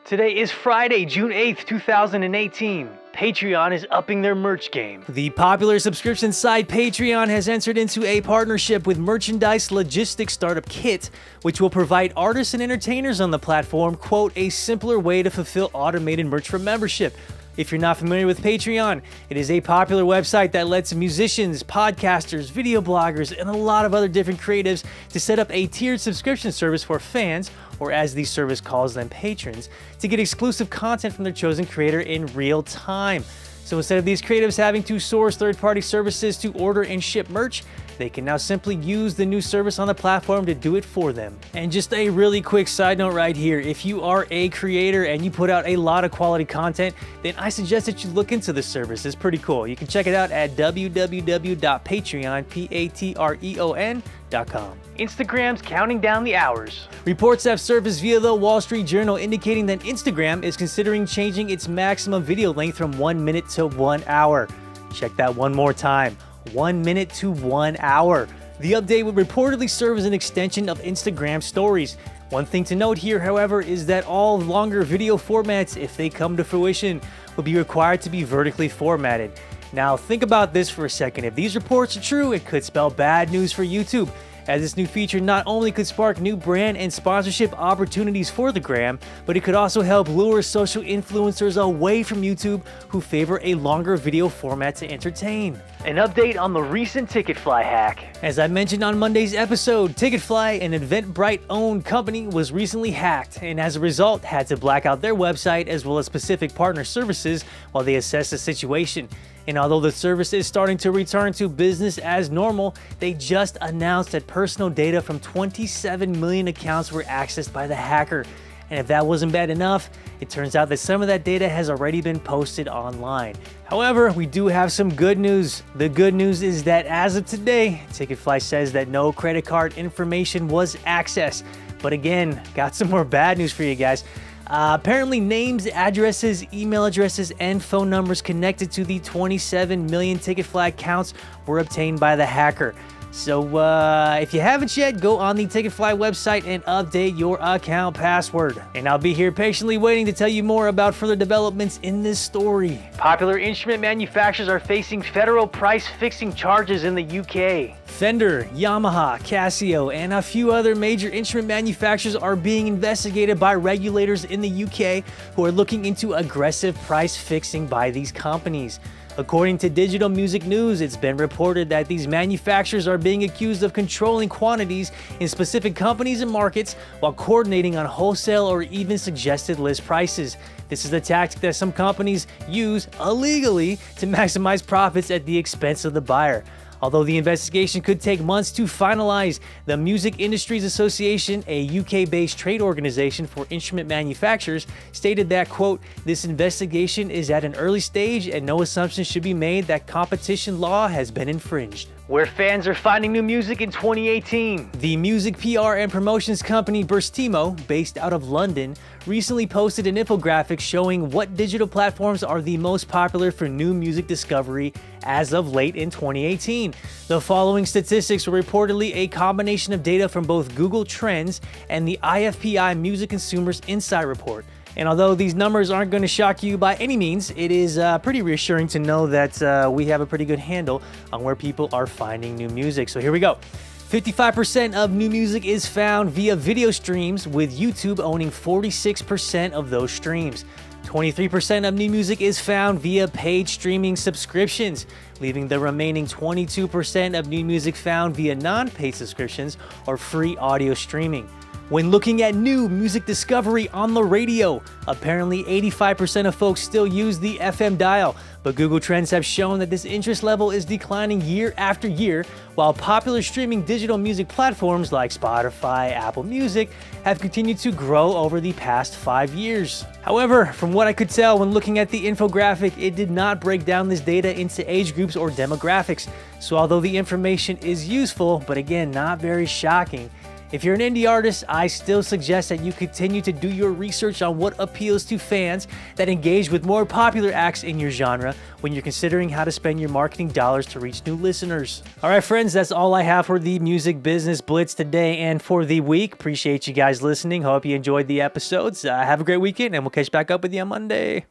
Today is Friday, June 8th, 2018. Patreon is upping their merch game. The popular subscription site Patreon has entered into a partnership with merchandise logistics startup Kit, which will provide artists and entertainers on the platform, quote, a simpler way to fulfill automated merch for membership. If you're not familiar with Patreon, it is a popular website that lets musicians, podcasters, video bloggers, and a lot of other different creatives to set up a tiered subscription service for fans, or as the service calls them, patrons, to get exclusive content from their chosen creator in real time. So instead of these creatives having to source third-party services to order and ship merch, they can now simply use the new service on the platform to do it for them. And just a really quick side note right here, if you are a creator and you put out a lot of quality content, then I suggest that you look into the service. It's pretty cool. You can check it out at www.patreon.com. Instagram's counting down the hours. Reports have surfaced via the Wall Street Journal indicating that Instagram is considering changing its maximum video length from 1 minute to 1 hour. Check that one more time. 1 minute to 1 hour. The update would reportedly serve as an extension of Instagram stories. One thing to note here, however, is that all longer video formats, if they come to fruition, will be required to be vertically formatted. Now, think about this for a second. If these reports are true, it could spell bad news for YouTube, as this new feature not only could spark new brand and sponsorship opportunities for the gram, but it could also help lure social influencers away from YouTube who favor a longer video format to entertain. An update on the recent Ticketfly hack. As I mentioned on Monday's episode, Ticketfly, an Eventbrite-owned company, was recently hacked and as a result had to black out their website as well as specific partner services while they assess the situation. And although the service is starting to return to business as normal, they just announced that personal data from 27 million accounts were accessed by the hacker. And if that wasn't bad enough, it turns out that some of that data has already been posted online. However, we do have some good news. The good news is that as of today, Ticketfly says that no credit card information was accessed. But again, got some more bad news for you guys. Apparently names, addresses, email addresses, and phone numbers connected to the 27 million Ticketfly accounts were obtained by the hacker. So if you haven't yet, go on the Ticketfly website and update your account password. And I'll be here patiently waiting to tell you more about further developments in this story. Popular instrument manufacturers are facing federal price fixing charges in the UK. Fender, Yamaha, Casio, and a few other major instrument manufacturers are being investigated by regulators in the UK who are looking into aggressive price fixing by these companies. According to Digital Music News, it's been reported that these manufacturers are being accused of controlling quantities in specific companies and markets while coordinating on wholesale or even suggested list prices. This is a tactic that some companies use illegally to maximize profits at the expense of the buyer. Although the investigation could take months to finalize, the Music Industries Association, a UK-based trade organization for instrument manufacturers, stated that, quote, this investigation is at an early stage and no assumptions should be made that competition law has been infringed. Where fans are finding new music in 2018. The music PR and promotions company Burstimo, based out of London, recently posted an infographic showing what digital platforms are the most popular for new music discovery as of late in 2018. The following statistics were reportedly a combination of data from both Google Trends and the IFPI Music Consumers Insight Report. And although these numbers aren't going to shock you by any means, it is pretty reassuring to know that we have a pretty good handle on where people are finding new music. So here we go. 55% of new music is found via video streams, with YouTube owning 46% of those streams. 23% of new music is found via paid streaming subscriptions, leaving the remaining 22% of new music found via non-paid subscriptions or free audio streaming. When looking at new music discovery on the radio, apparently 85% of folks still use the FM dial, but Google Trends have shown that this interest level is declining year after year, while popular streaming digital music platforms like Spotify, Apple Music have continued to grow over the past 5 years. However, from what I could tell when looking at the infographic, it did not break down this data into age groups or demographics. So although the information is useful, but again, not very shocking, If you're an indie artist, I still suggest that you continue to do your research on what appeals to fans that engage with more popular acts in your genre when you're considering how to spend your marketing dollars to reach new listeners. All right, friends, that's all I have for the Music Business Blitz today and for the week. Appreciate you guys listening. Hope you enjoyed the episodes. Have a great weekend, and we'll catch back up with you on Monday.